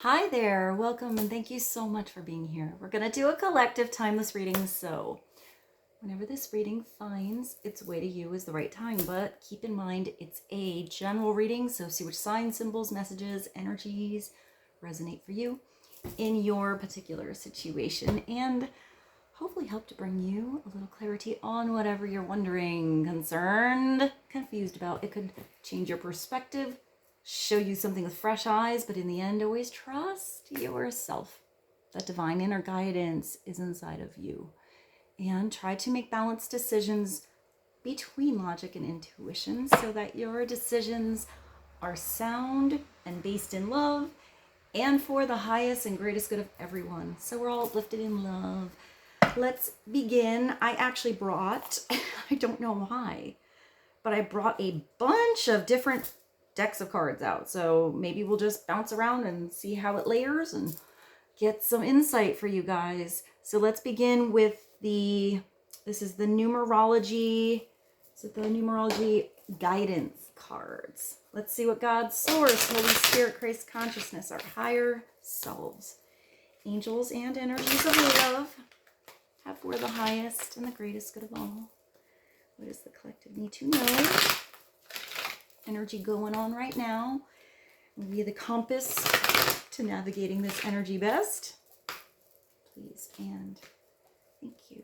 Hi there, welcome, and thank you so much for being here. We're going to do a collective timeless reading, so whenever this reading finds its way to you is the right time, but keep in mind it's a general reading, so see which signs, symbols, messages, energies resonate for you in your particular situation, and hopefully help to bring you a little clarity on whatever you're wondering, concerned, confused about. It could change your perspective, show you something with fresh eyes, but in the end, always trust yourself. That divine inner guidance is inside of you. And try to make balanced decisions between logic and intuition so that your decisions are sound and based in love and for the highest and greatest good of everyone. So we're all lifted in love. Let's begin. I actually brought, I don't know why, but I brought a bunch of different decks of cards out. So maybe we'll just bounce around and see how it layers and get some insight for you guys. So let's begin with this is the numerology. Is it the numerology guidance cards? Let's see what God, Source, Holy Spirit, Christ Consciousness, our higher selves, angels, and energies of love have for the highest and the greatest good of all. What does the collective need to know? Energy going on right now. Will be the compass to navigating this energy best. Please and thank you.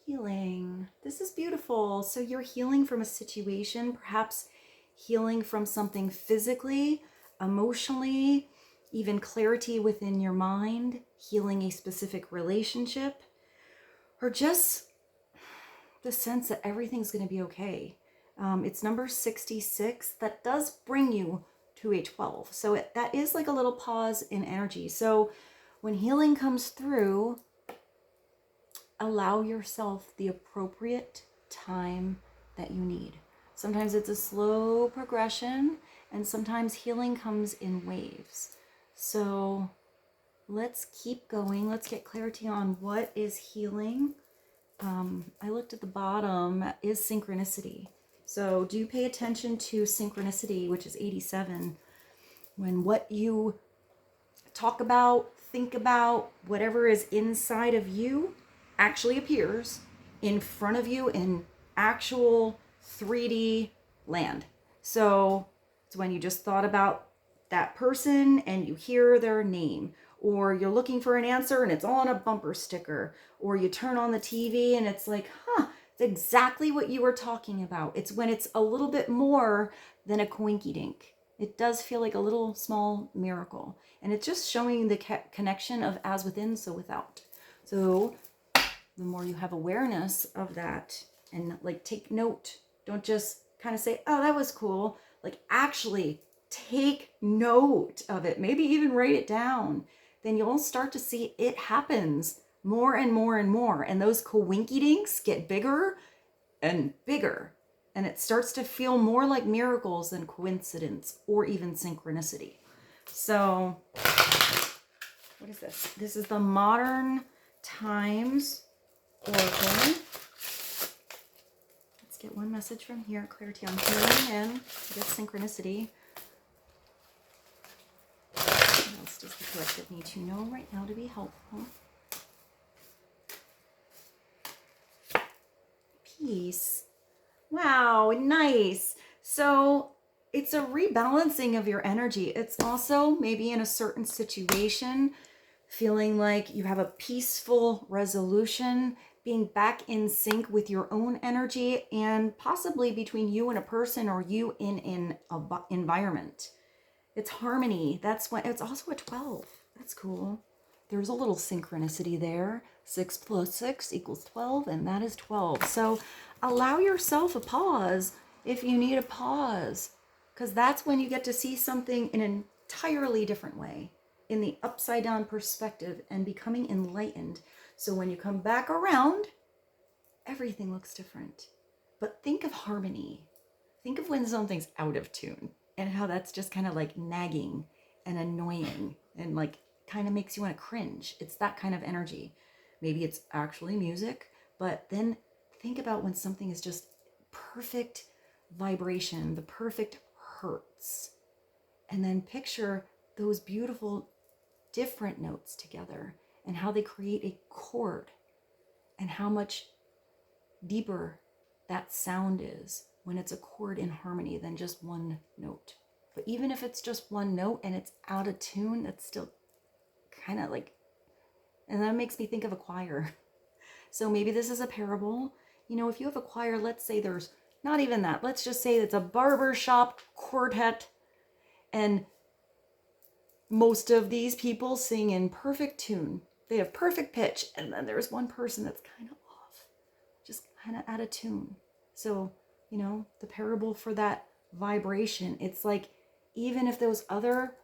Healing. This is beautiful. So you're healing from a situation, perhaps healing from something physically, emotionally, even clarity within your mind, healing a specific relationship, or just the sense that everything's going to be okay. It's number 66. That does bring you to a 12. So that is like a little pause in energy. So when healing comes through, allow yourself the appropriate time that you need. Sometimes it's a slow progression, and sometimes healing comes in waves. So let's keep going. Let's get clarity on what is healing. I looked at the bottom, is synchronicity. So do pay attention to synchronicity, which is 87. When what you talk about, think about, whatever is inside of you actually appears in front of you in actual 3D land. So it's when you just thought about that person and you hear their name, or you're looking for an answer and it's on a bumper sticker, or you turn on the TV and it's like, it's exactly what you were talking about. It's when it's a little bit more than a coinky dink. It does feel like a little small miracle. And it's just showing the connection of as within, so without. So the more you have awareness of that and like take note, don't just kind of say, oh, that was cool. Like actually take note of it, maybe even write it down. Then you'll start to see it happens more and more and more. And those coinky-dinks get bigger and bigger. And it starts to feel more like miracles than coincidence or even synchronicity. So what is this? This is the Modern Times Oracle. Let's get one message from here. Clarity on healing and I guess synchronicity. What else does the collective need to know right now to be helpful? Peace. Wow, nice. So it's a rebalancing of your energy. It's also maybe in a certain situation, feeling like you have a peaceful resolution, being back in sync with your own energy, and possibly between you and a person or you in an environment. It's harmony. That's when it's also a 12. That's cool. There's a little synchronicity there. 6 plus 6 equals 12, and that is 12. So allow yourself a pause if you need a pause, because that's when you get to see something in an entirely different way, in the upside down perspective, and becoming enlightened. So when you come back around, everything looks different. But think of harmony. Think of when something's out of tune and how that's just kind of like nagging and annoying and like kind of makes you want to cringe. It's that kind of energy. Maybe it's actually music, but then think about when something is just perfect, vibration, the perfect hertz. And then picture those beautiful different notes together and how they create a chord and how much deeper that sound is when it's a chord in harmony than just one note. But even if it's just one note and it's out of tune, that's still kind of like, and that makes me think of a choir. So maybe this is a parable. You know, if you have a choir, let's say there's not even that. Let's just say it's a barbershop quartet and most of these people sing in perfect tune. They have perfect pitch. And then there's one person that's kind of off, just kind of out of tune. So, you know, the parable for that vibration, it's like, even if those other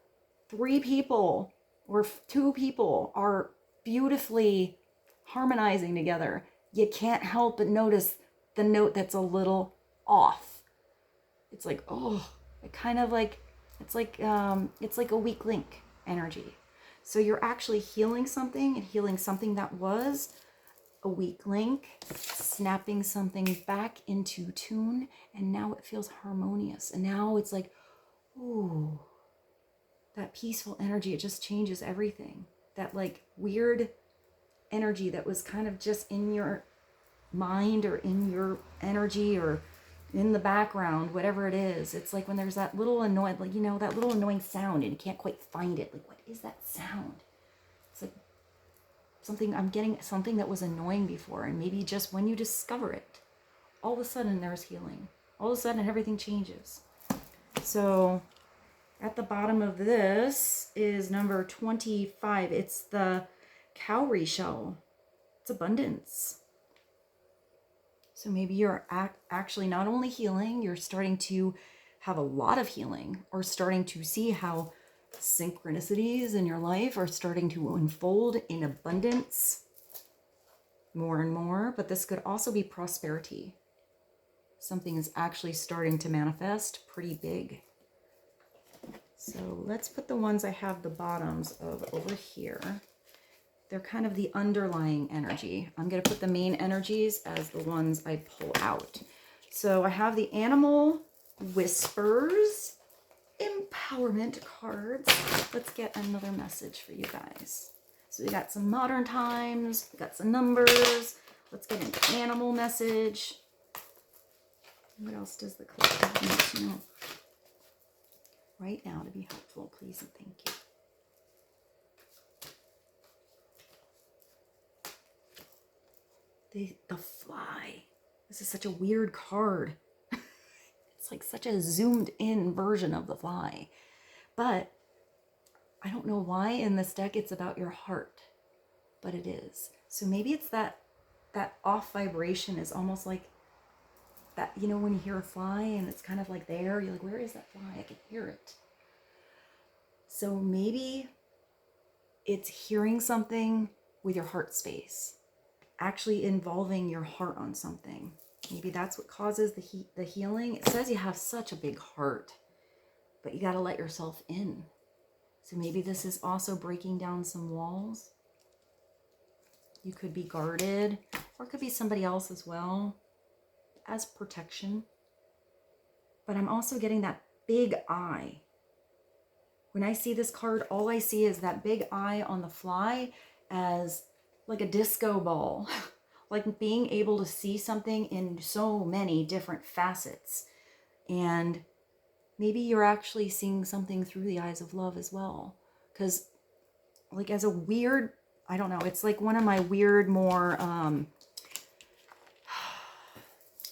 3 people or 2 people are beautifully harmonizing together, you can't help but notice the note that's a little off. It's like, oh, it kind of like, it's like a weak link energy. So you're actually healing something and healing something that was a weak link, snapping something back into tune, and now it feels harmonious. And now it's like, ooh, that peaceful energy, it just changes everything. That like weird energy that was kind of just in your mind or in your energy or in the background, whatever it is. It's like when there's that little annoying, like, you know, that little annoying sound and you can't quite find it. Like, what is that sound? It's like something, I'm getting something that was annoying before. And maybe just when you discover it, all of a sudden there's healing. All of a sudden everything changes. So at the bottom of this is number 25. It's the cowrie shell. It's abundance. So maybe you're actually not only healing, you're starting to have a lot of healing, or starting to see how synchronicities in your life are starting to unfold in abundance more and more. But this could also be prosperity. Something is actually starting to manifest pretty big. So let's put the ones I have the bottoms of over here. They're kind of the underlying energy. I'm going to put the main energies as the ones I pull out. So I have the Animal Whispers Empowerment cards. Let's get another message for you guys. So we got some modern times, we got some numbers. Let's get into animal message. What else does the collective need to know right now to be helpful? Please and thank you. The fly. This is such a weird card. It's like such a zoomed in version of the fly. But I don't know why in this deck it's about your heart, but it is. So maybe it's that off vibration is almost like that, you know, when you hear a fly and it's kind of like there, you're like, where is that fly? I can hear it. So maybe it's hearing something with your heart space, actually involving your heart on something. Maybe that's what causes the healing. It says you have such a big heart, but you got to let yourself in. So maybe this is also breaking down some walls. You could be guarded, or it could be somebody else as well, as protection. But I'm also getting that big eye. When I see this card, all I see is that big eye on the fly as like a disco ball, like being able to see something in so many different facets. And maybe you're actually seeing something through the eyes of love as well. Because like as a weird, I don't know, it's like one of my weird, more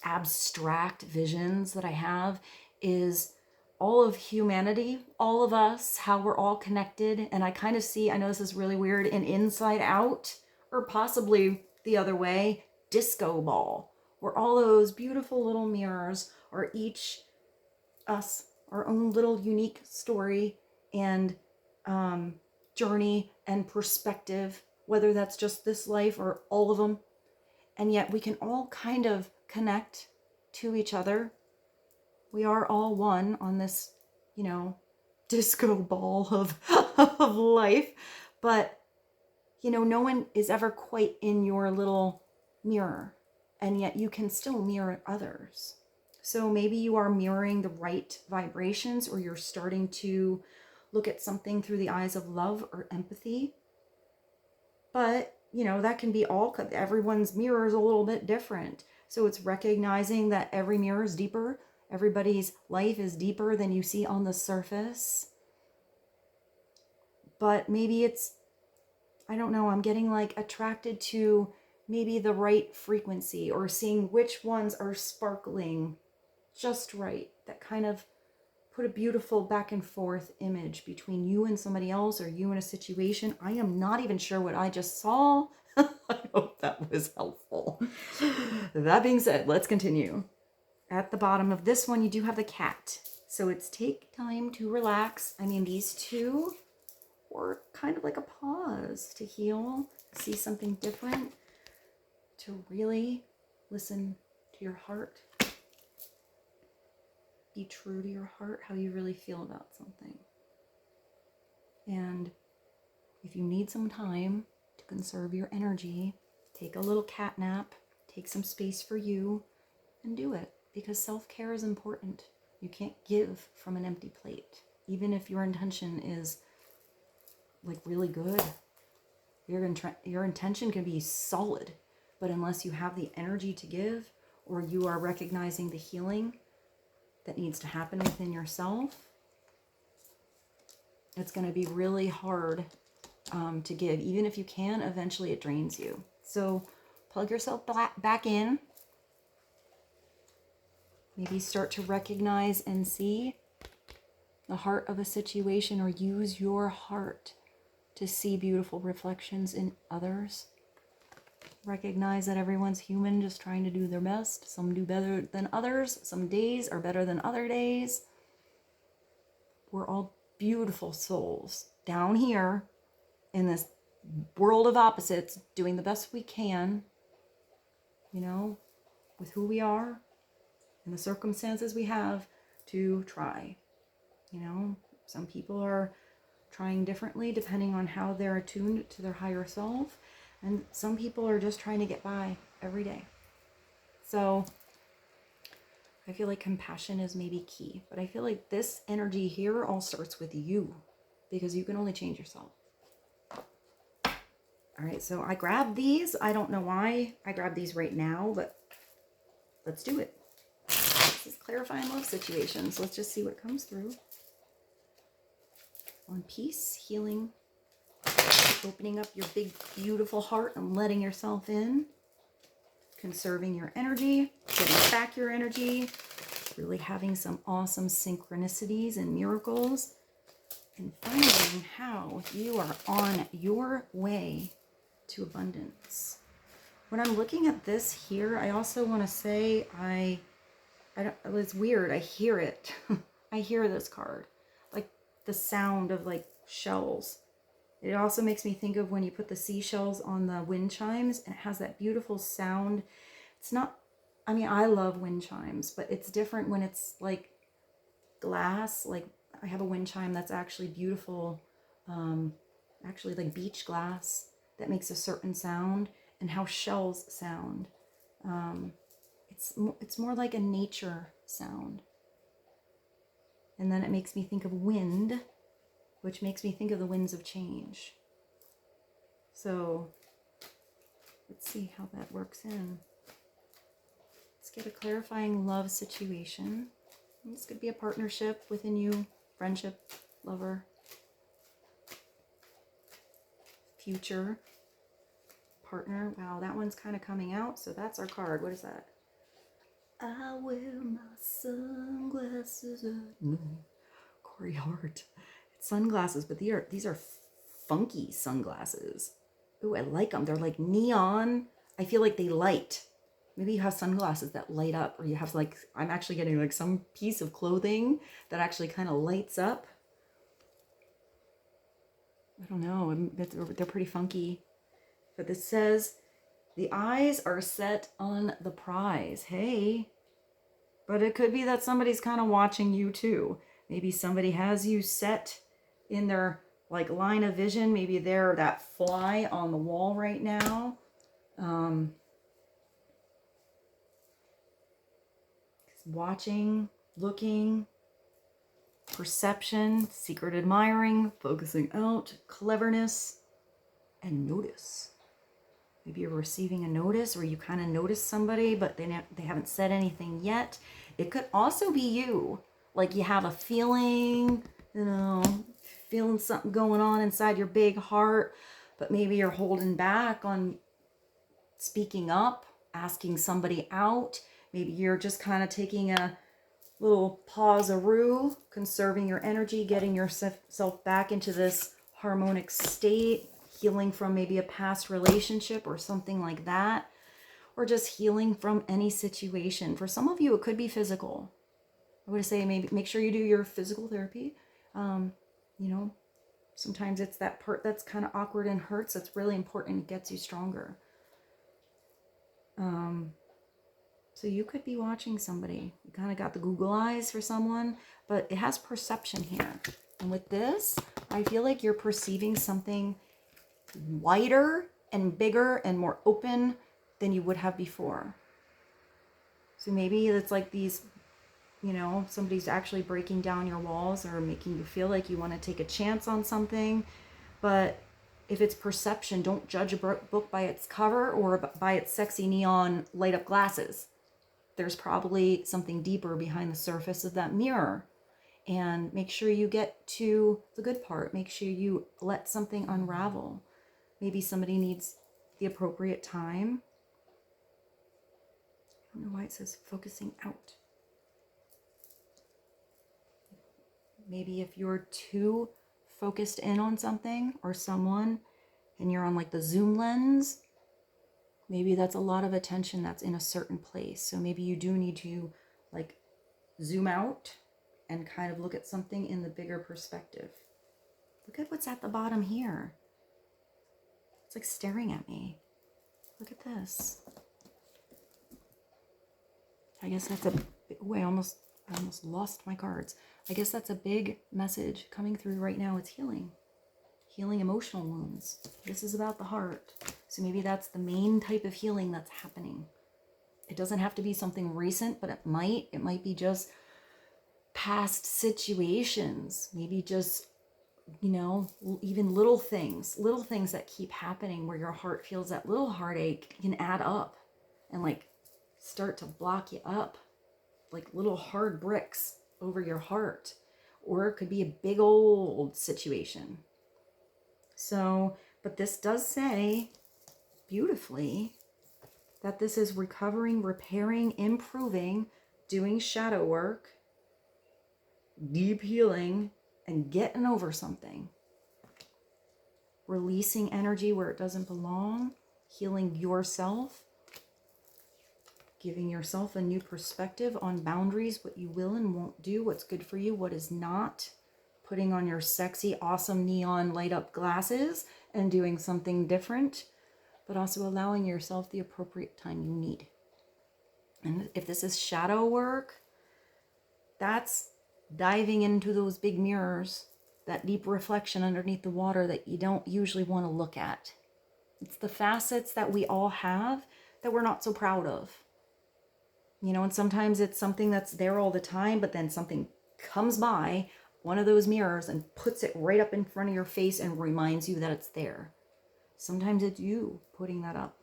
abstract visions that I have is all of humanity, all of us, how we're all connected. And I kind of see, I know this is really weird, an inside out, or possibly the other way, disco ball, where all those beautiful little mirrors are each us, our own little unique story and journey and perspective, whether that's just this life or all of them. And yet we can all kind of connect to each other. We are all one on this, you know, disco ball of, of life. But, you know, no one is ever quite in your little mirror. And yet you can still mirror others. So maybe you are mirroring the right vibrations, or you're starting to look at something through the eyes of love or empathy. But, you know, that can be all, everyone's mirror is a little bit different. So it's recognizing that every mirror is deeper. Everybody's life is deeper than you see on the surface. But maybe it's, I don't know, I'm getting like attracted to maybe the right frequency, or seeing which ones are sparkling just right, that kind of put a beautiful back and forth image between you and somebody else, or you in a situation. I am not even sure what I just saw. I hope that was helpful. That being said, let's continue. At the bottom of this one, you do have the cat. So it's take time to relax. I mean, these two were kind of like a pause to heal, see something different, to really listen to your heart. Be true to your heart, how you really feel about something. And if you need some time to conserve your energy, take a little cat nap, take some space for you, and do it. Because self-care is important. You can't give from an empty plate. Even if your intention is like really good, your intention can be solid, but unless you have the energy to give, or you are recognizing the healing that needs to happen within yourself, it's going to be really hard to give. Even if you can, eventually it drains you. So plug yourself back in. Maybe start to recognize and see the heart of a situation, or use your heart to see beautiful reflections in others. Recognize that everyone's human, just trying to do their best. Some do better than others. Some days are better than other days. We're all beautiful souls down here in this world of opposites, doing the best we can, you know, with who we are and the circumstances we have to try. You know, some people are trying differently depending on how they're attuned to their higher self. And some people are just trying to get by every day. So I feel like compassion is maybe key. But I feel like this energy here all starts with you, because you can only change yourself. All right, so I grabbed these. I don't know why I grabbed these right now, but let's do it. This is clarifying love situations. Let's just see what comes through. On peace, healing, opening up your big, beautiful heart and letting yourself in. Conserving your energy, getting back your energy, really having some awesome synchronicities and miracles, and finding how you are on your way to abundance. When I'm looking at this here, I also want to say I don't, it's weird. I hear it. I hear this card, like the sound of like shells. It also makes me think of when you put the seashells on the wind chimes, and it has that beautiful sound. It's not, I mean, I love wind chimes, but it's different when it's like glass. Like I have a wind chime that's actually beautiful, actually like beach glass, that makes a certain sound, and how shells sound. It's more like a nature sound. And then it makes me think of wind, which makes me think of the winds of change. So let's see how that works in. Let's get a clarifying love situation. This could be a partnership within you, friendship, lover, future partner. Wow, that one's kind of coming out. So that's our card. What is that? I wear my sunglasses at night. Corey Hart. It's sunglasses, but these are funky sunglasses. Ooh, I like them. They're like neon. I feel like they light. Maybe you have sunglasses that light up, or you have like, I'm actually getting like some piece of clothing that actually kind of lights up. I don't know. They're pretty funky. But this says, the eyes are set on the prize. Hey, but it could be that somebody's kind of watching you too. Maybe somebody has you set in their like line of vision. Maybe they're that fly on the wall right now. watching, looking, perception, secret admiring, focusing out, cleverness, and notice. Maybe you're receiving a notice, or you kind of notice somebody, but they haven't said anything yet. It could also be you. Like you have a feeling, you know, feeling something going on inside your big heart, but maybe you're holding back on speaking up, asking somebody out. Maybe you're just kind of taking a little pause-a-roo, conserving your energy, getting yourself back into this harmonic state, healing from maybe a past relationship or something like that, or just healing from any situation. For some of you, it could be physical. I would say maybe make sure you do your physical therapy. You know, sometimes it's that part that's kind of awkward and hurts that's really important and gets you stronger. So you could be watching somebody. You kind of got the Google eyes for someone, but it has perception here. And with this, I feel like you're perceiving something wider and bigger and more open than you would have before. So maybe it's like these, you know, somebody's actually breaking down your walls or making you feel like you want to take a chance on something. But if it's perception, don't judge a book by its cover or by its sexy neon light up glasses. There's probably something deeper behind the surface of that mirror. And make sure you get to the good part. Make sure you let something unravel. Maybe somebody needs the appropriate time. I don't know why it says focusing out. Maybe if you're too focused in on something or someone and you're on like the zoom lens, maybe that's a lot of attention that's in a certain place. So maybe you do need to like zoom out and kind of look at something in the bigger perspective. Look at what's at the bottom here. It's like staring at me. Look at this. I guess that's a, oh, I almost lost my cards. I guess that's a big message coming through right now. It's healing. Healing emotional wounds. This is about the heart. So maybe that's the main type of healing that's happening. It doesn't have to be something recent, but it might be just past situations. Maybe just, you know, even little things that keep happening where your heart feels that little heartache can add up and like start to block you up like little hard bricks over your heart. Or it could be a big old situation. So, but this does say beautifully that this is recovering, repairing, improving, doing shadow work, deep healing, and getting over something. Releasing energy where it doesn't belong, healing yourself, giving yourself a new perspective on boundaries, what you will and won't do, what's good for you, what is not, putting on your sexy, awesome neon light up glasses and doing something different, but also allowing yourself the appropriate time you need. And if this is shadow work, that's diving into those big mirrors, that deep reflection underneath the water that you don't usually want to look at. It's the facets that we all have that we're not so proud of. You know, and sometimes it's something that's there all the time, but then something comes by one of those mirrors and puts it right up in front of your face and reminds you that it's there. Sometimes it's you putting that up,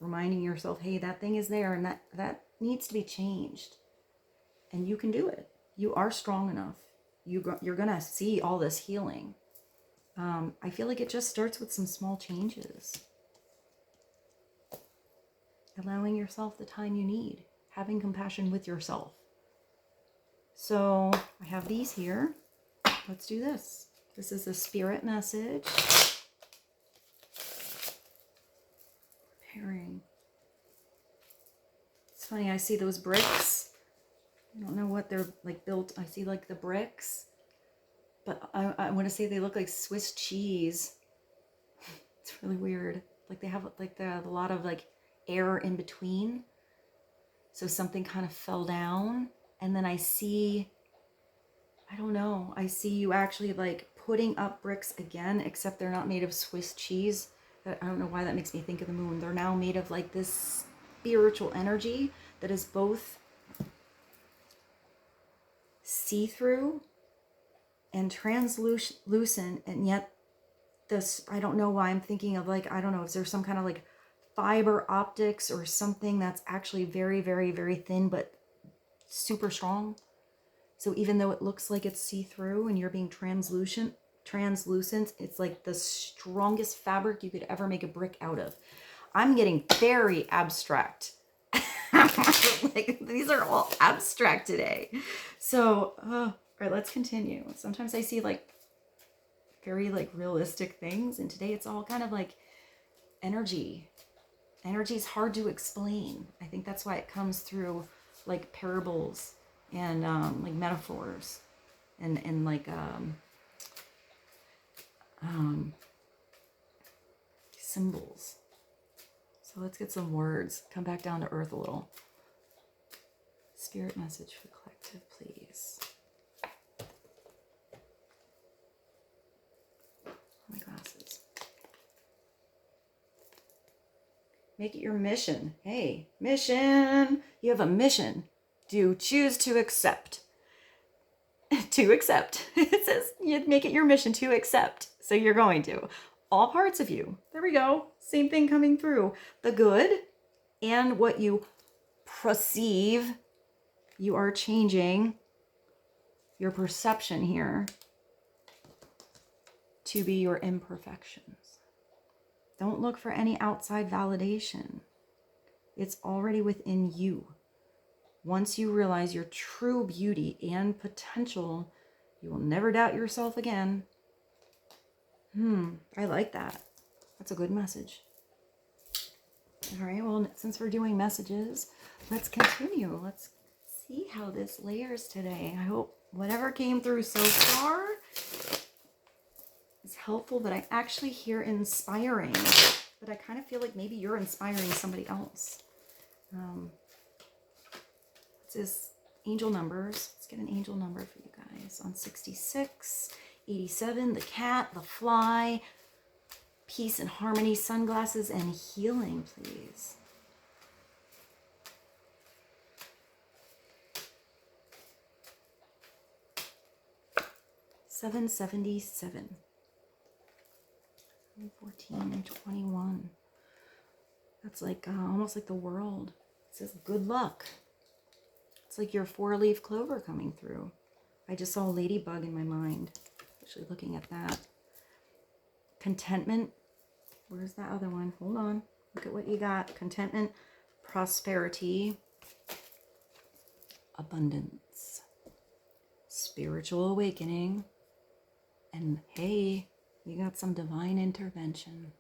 reminding yourself, hey, that thing is there and that needs to be changed. And you can do it. You are strong enough. You're going to see all this healing. I feel like it just starts with some small changes. Allowing yourself the time you need. Having compassion with yourself. So I have these here. Let's do this. This is a spirit message. Repairing. It's funny, I see those bricks. I don't know what they're like built. I see like the bricks. But I want to say they look like Swiss cheese. It's really weird. Like they have like a lot of like air in between. So something kind of fell down. And then I see, I don't know, I see you actually like putting up bricks again, except they're not made of Swiss cheese. I don't know why that makes me think of the moon. They're now made of like this spiritual energy that is both see-through and translucent, and yet this, I don't know why I'm thinking of like, I don't know, is there some kind of like fiber optics or something that's actually very, very, very thin, but super strong. So even though it looks like it's see-through and you're being translucent, it's like the strongest fabric you could ever make a brick out of. I'm getting very abstract. Like, these are all abstract today. So, all right, let's continue. Sometimes I see like very like realistic things, and today it's all kind of like energy. Energy is hard to explain. I think that's why it comes through like parables and like metaphors and like symbols. So let's get some words. Come back down to earth a little. Spirit message for the collective, please. My glasses. Make it your mission. Hey, mission. You have a mission. Do choose to accept. To accept. It says you make it your mission to accept. So you're going to. All parts of you. There we go. Same thing coming through. The good and what you perceive. You are changing your perception here to be your imperfections. Don't look for any outside validation. It's already within you. Once you realize your true beauty and potential, you will never doubt yourself again. I like that. That's a good message. All right, well, since we're doing messages, let's continue. Let's see how this layers today. I hope whatever came through so far is helpful, but I actually hear inspiring. But I kind of feel like maybe you're inspiring somebody else. This is angel numbers. Let's get an angel number for you guys on 66, 87, the cat, the fly, peace and harmony, sunglasses, and healing, please. 777. 14 and 21. That's like almost like the world. It says good luck. It's like your 4-leaf clover coming through. I just saw a ladybug in my mind. Actually looking at that. Contentment. Where's that other one? Hold on. Look at what you got. Contentment, prosperity, abundance, spiritual awakening, and hey, you got some divine intervention.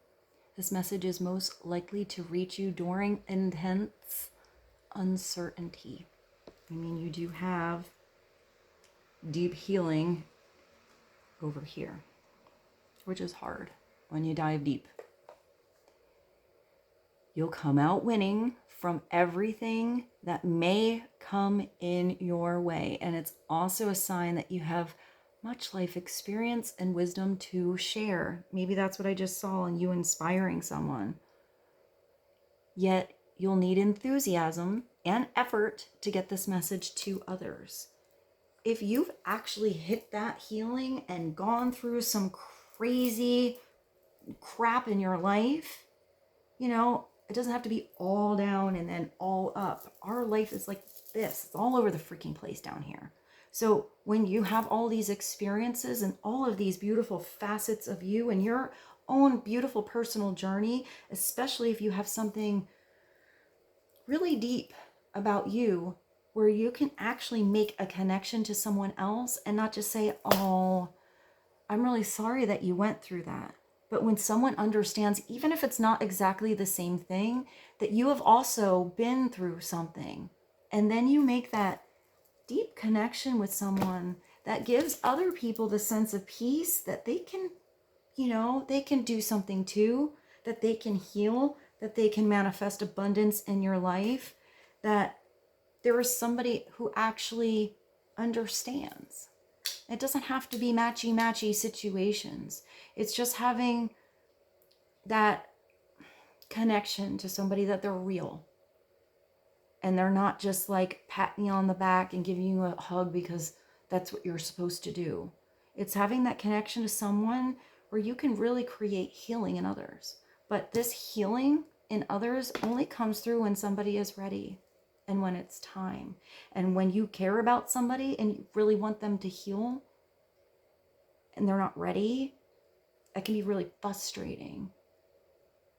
This message is most likely to reach you during intense uncertainty. I mean, you do have deep healing over here, which is hard when you dive deep. You'll come out winning from everything that may come in your way. And it's also a sign that you have much life experience and wisdom to share. Maybe that's what I just saw in you inspiring someone. Yet you'll need enthusiasm and effort to get this message to others. If you've actually hit that healing and gone through some crazy crap in your life, you know, it doesn't have to be all down and then all up. Our life is like this. It's all over the freaking place down here. So when you have all these experiences and all of these beautiful facets of you and your own beautiful personal journey, especially if you have something really deep about you where you can actually make a connection to someone else and not just say, oh, I'm really sorry that you went through that. But when someone understands, even if it's not exactly the same thing, that you have also been through something, and then you make that deep connection with someone that gives other people the sense of peace that they can, you know, they can do something too, that they can heal, that they can manifest abundance in your life, that there is somebody who actually understands. It doesn't have to be matchy-matchy situations. It's just having that connection to somebody that they're real. And they're not just like patting you on the back and giving you a hug because that's what you're supposed to do. It's having that connection to someone where you can really create healing in others. But this healing in others only comes through when somebody is ready and when it's time. And when you care about somebody and you really want them to heal and they're not ready, that can be really frustrating.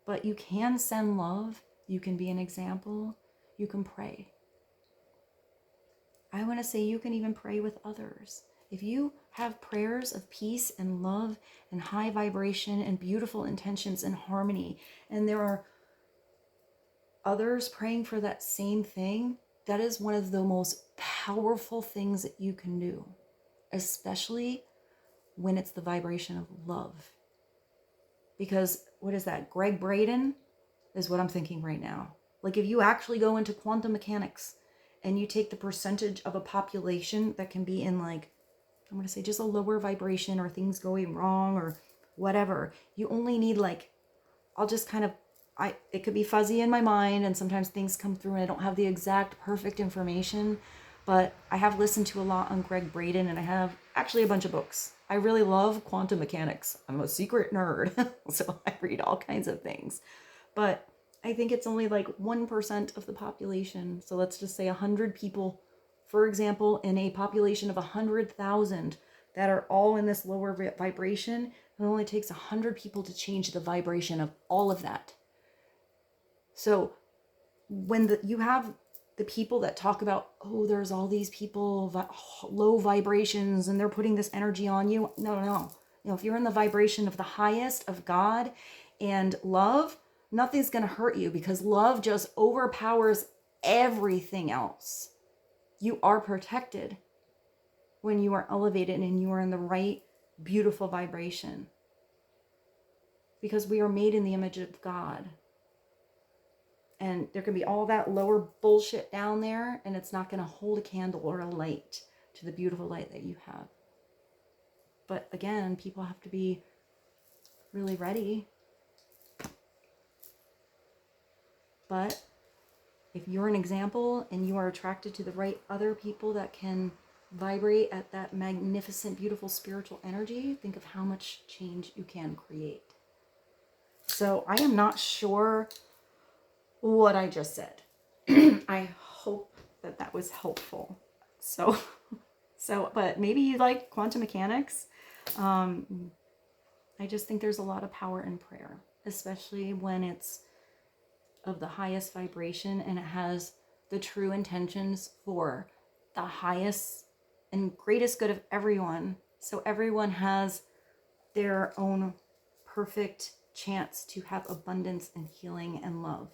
But you can send love. You can be an example. You can pray. I want to say you can even pray with others. If you have prayers of peace and love and high vibration and beautiful intentions and harmony, and there are others praying for that same thing, that is one of the most powerful things that you can do, especially when it's the vibration of love. Because what is that? Greg Braden is what I'm thinking right now. Like if you actually go into quantum mechanics and you take the percentage of a population that can be in like, I'm going to say just a lower vibration or things going wrong or whatever, you only need like, I'll just kind of, it could be fuzzy in my mind and sometimes things come through and I don't have the exact perfect information, but I have listened to a lot on Greg Braden and I have actually a bunch of books. I really love quantum mechanics. I'm a secret nerd, so I read all kinds of things. But I think it's only like 1% of the population. So let's just say 100 people, for example, in a population of 100,000 that are all in this lower vibration. It only takes 100 people to change the vibration of all of that. So when you have the people that talk about, oh, there's all these people, low vibrations, and they're putting this energy on you. No. You know, if you're in the vibration of the highest of God and love, nothing's going to hurt you because love just overpowers everything else. You are protected when you are elevated and you are in the right, beautiful vibration. Because we are made in the image of God. And there can be all that lower bullshit down there, and it's not going to hold a candle or a light to the beautiful light that you have. But again, people have to be really ready. But if you're an example and you are attracted to the right other people that can vibrate at that magnificent, beautiful spiritual energy, think of how much change you can create. So I am not sure what I just said. I hope that that was helpful. So, but maybe you like quantum mechanics. I just think there's a lot of power in prayer, especially when it's of the highest vibration and it has the true intentions for the highest and greatest good of everyone. So everyone has their own perfect chance to have abundance and healing and love.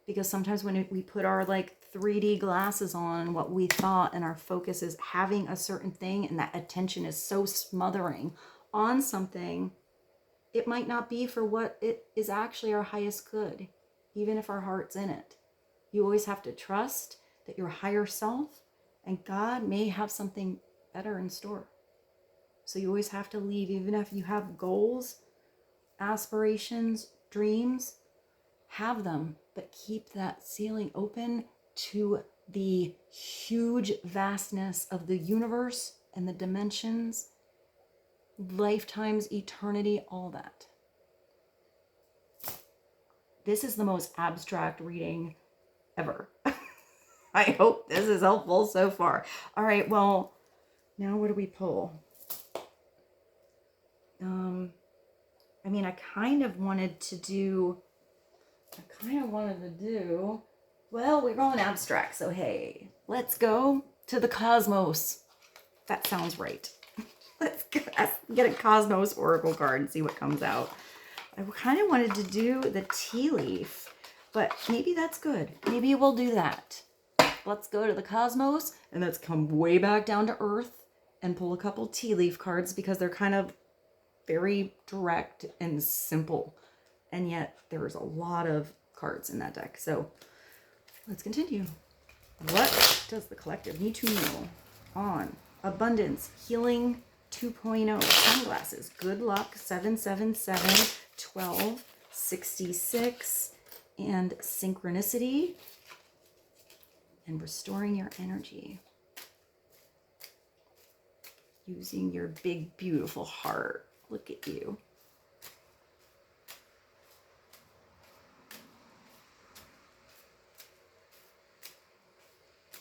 Because sometimes when we put our like 3D glasses on what we thought and our focus is having a certain thing and that attention is so smothering on something, it might not be for what it is actually our highest good, even if our heart's in it. You always have to trust that your higher self and God may have something better in store. So you always have to leave, even if you have goals, aspirations, dreams, have them, but keep that ceiling open to the huge vastness of the universe and the dimensions, lifetimes, eternity, all that. This is the most abstract reading ever. I hope this is helpful so far. All right, well, now what do we pull? I mean, I kind of wanted to do, well, we're going abstract, so hey, let's go to the cosmos. That sounds right. Let's get a cosmos oracle card and see what comes out. I kind of wanted to do the tea leaf, but maybe that's good. Maybe we'll do that. Let's go to the cosmos and let's come way back down to earth and pull a couple tea leaf cards because they're kind of very direct and simple. And yet there's a lot of cards in that deck. So let's continue. What does the collective need to know on abundance, healing 2.0, sunglasses, good luck, 777, 12, 66, and synchronicity, and restoring your energy? Using your big, beautiful heart. Look at you.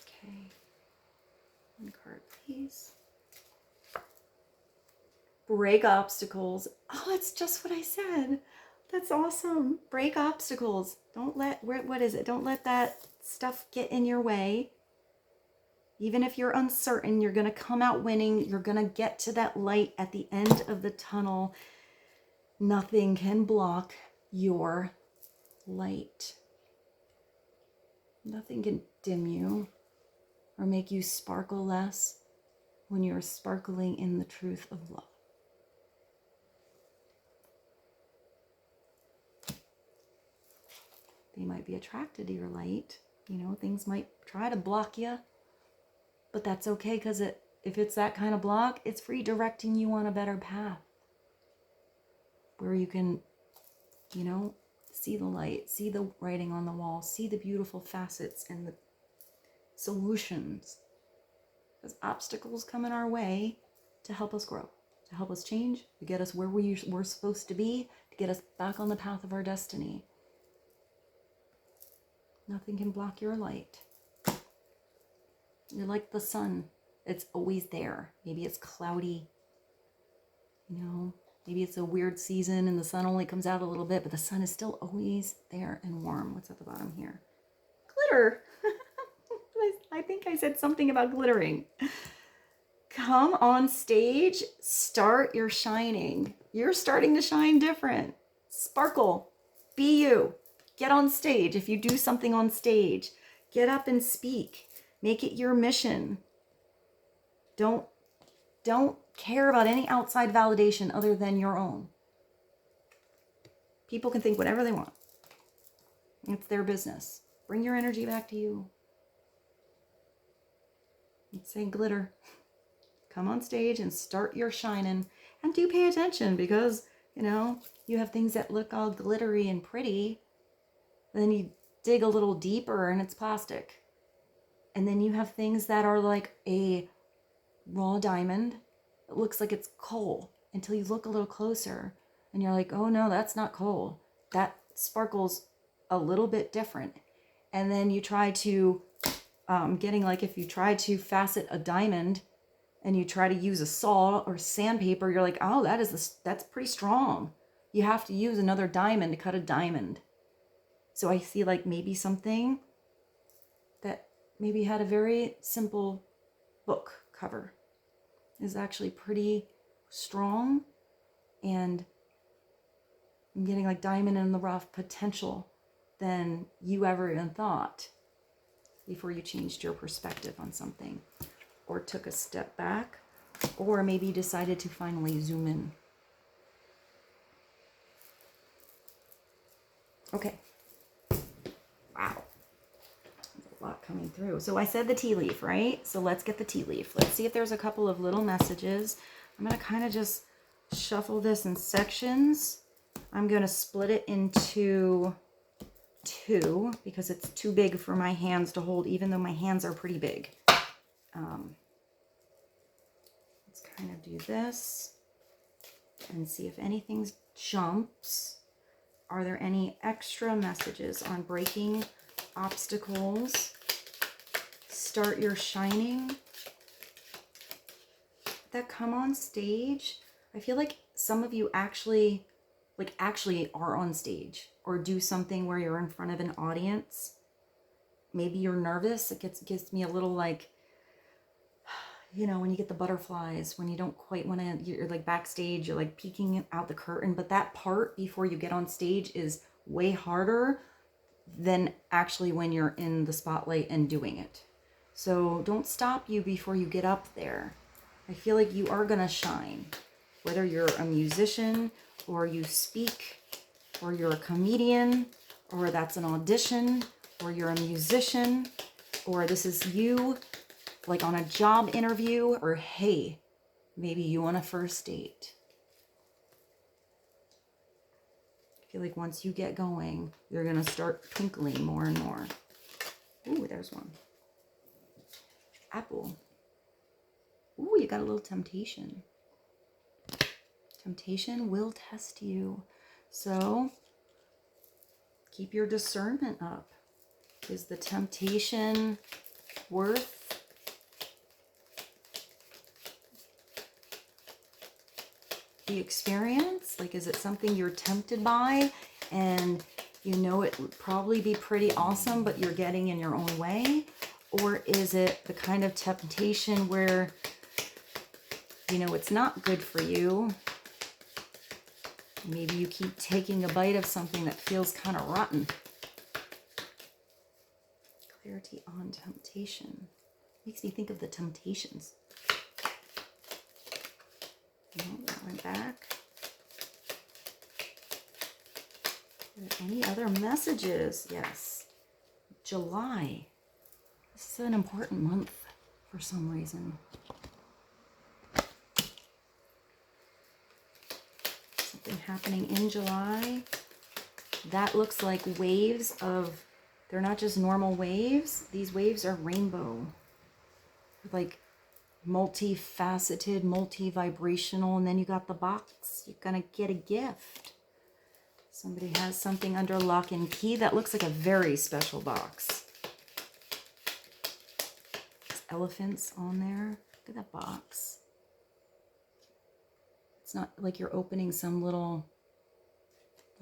Okay. One card, please. Break obstacles. Oh, it's just what I said. That's awesome. Break obstacles. Don't let, what is it? Don't let that stuff get in your way. Even if you're uncertain, you're going to come out winning. You're going to get to that light at the end of the tunnel. Nothing can block your light. Nothing can dim you or make you sparkle less when you're sparkling in the truth of love. They might be attracted to your light. You know, things might try to block you, but that's okay, because if it's that kind of block, it's redirecting you on a better path where you can, you know, see the light, see the writing on the wall, see the beautiful facets and the solutions. Because obstacles come in our way to help us grow, to help us change, to get us where we're supposed to be, to get us back on the path of our destiny. Nothing can block your light. You're like the sun. It's always there. Maybe it's cloudy. You know, maybe it's a weird season and the sun only comes out a little bit, but the sun is still always there and warm. What's at the bottom here? Glitter. I think I said something about glittering. Come on stage. Start your shining. You're starting to shine different. Sparkle. Be you. Get on stage. If you do something on stage, get up and speak. Make it your mission. Don't care about any outside validation other than your own. People can think whatever they want. It's their business. Bring your energy back to you. Let's say glitter. Come on stage and start your shining. And do pay attention, because, you know, you have things that look all glittery and pretty. Then you dig a little deeper and it's plastic. And then you have things that are like a raw diamond. It looks like it's coal until you look a little closer and you're like, oh no, that's not coal. That sparkles a little bit different. And then you try to, if you try to facet a diamond and you try to use a saw or sandpaper, you're like, oh, that's pretty strong. You have to use another diamond to cut a diamond. So I see like maybe something that maybe had a very simple book cover is actually pretty strong, and I'm getting like diamond in the rough potential than you ever even thought before you changed your perspective on something or took a step back or maybe decided to finally zoom in. Okay. Wow. There's a lot coming through. So I said the tea leaf, right? So let's get the tea leaf. Let's see if there's a couple of little messages. I'm going to kind of just shuffle this in sections. I'm going to split it into two because it's too big for my hands to hold, even though my hands are pretty big. Let's kind of do this and see if anything jumps. Are there any extra messages on breaking obstacles? Start your shining. That come on stage. I feel like some of you actually are on stage or do something where you're in front of an audience. Maybe you're nervous. It gives me a little like, you know, when you get the butterflies, when you don't quite want to, you're like backstage, you're like peeking out the curtain, but that part before you get on stage is way harder than actually when you're in the spotlight and doing it. So don't stop you before you get up there. I feel like you are going to shine, whether you're a musician or you speak or you're a comedian or that's an audition or you're a musician or this is you like on a job interview, or hey, maybe you on a first date. I feel like once you get going, you're going to start twinkling more and more. Ooh, there's one. Apple. Ooh, you got a little temptation. Temptation will test you. So keep your discernment up. Is the temptation worth the experience? Like, is it something you're tempted by and you know it would probably be pretty awesome, but you're getting in your own way? Or is it the kind of temptation where, you know, it's not good for you? Maybe you keep taking a bite of something that feels kind of rotten. Clarity on temptation. Makes me think of the Temptations. Oh, that went back. Are there any other messages? Yes. July. This is an important month for some reason. Something happening in July. That looks like waves of, they're not just normal waves. These waves are rainbow. Like multifaceted, multi-vibrational, and then you got the box. You're gonna get a gift. Somebody has something under lock and key. That looks like a very special box. There's elephants on there. Look at that box. It's not like you're opening some little,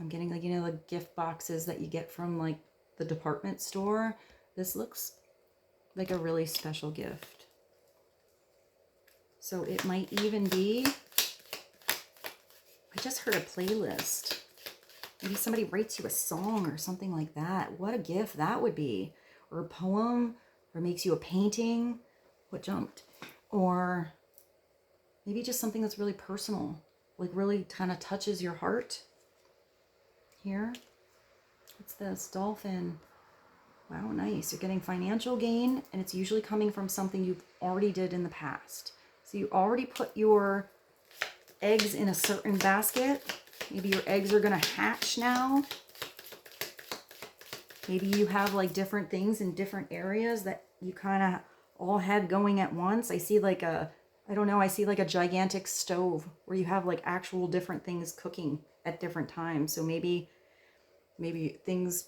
I'm getting like, you know, the gift boxes that you get from like the department store. This looks like a really special gift. So it might even be, I just heard a playlist. Maybe somebody writes you a song or something like that. What a gift that would be. Or a poem, or makes you a painting. What jumped? Or maybe just something that's really personal, like really kind of touches your heart. Here, what's this? Dolphin. Wow, nice. You're getting financial gain, and it's usually coming from something you've already did in the past. So you already put your eggs in a certain basket. Maybe your eggs are going to hatch now. Maybe you have like different things in different areas that you kind of all had going at once. I see like a, I don't know, I see like a gigantic stove where you have like actual different things cooking at different times. So maybe things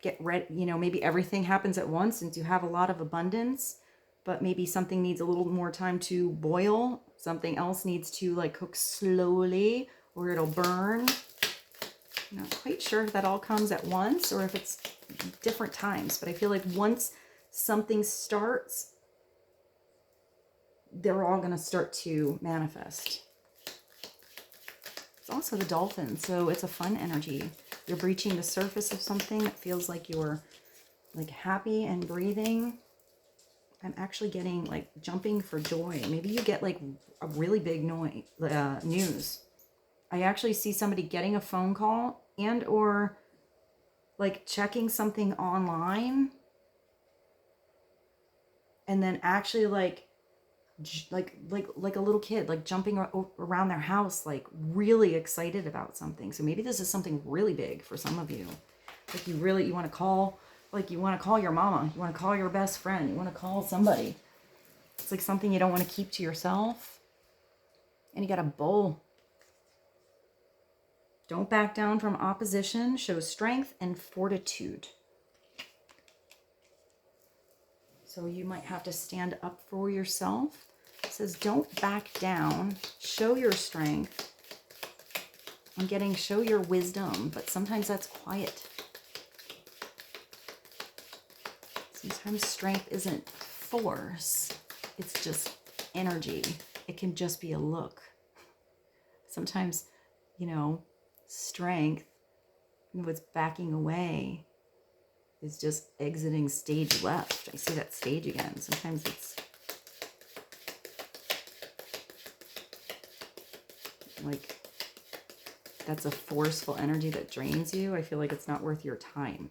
get ready, you know, maybe everything happens at once since you have a lot of abundance, but maybe something needs a little more time to boil. Something else needs to like cook slowly or it'll burn. I'm not quite sure if that all comes at once or if it's different times, but I feel like once something starts, they're all going to start to manifest. It's also the dolphin, so it's a fun energy. You're breaching the surface of something that feels like you're like happy and breathing. I'm actually getting like jumping for joy. Maybe you get like a really big news. I actually see somebody getting a phone call and or like checking something online and then actually like a little kid, like jumping around their house, like really excited about something. So maybe this is something really big for some of you. Like you want to call, like you want to call your mama, you want to call your best friend, you want to call somebody. It's like something you don't want to keep to yourself. And you got a bull. Don't back down from opposition. Show strength and fortitude. So you might have to stand up for yourself. It says don't back down. Show your strength. I'm getting show your wisdom, but sometimes that's quiet. Sometimes strength isn't force. It's just energy. It can just be a look. Sometimes, you know, strength, what's backing away, is just exiting stage left. I see that stage again. Sometimes it's like that's a forceful energy that drains you. I feel like it's not worth your time.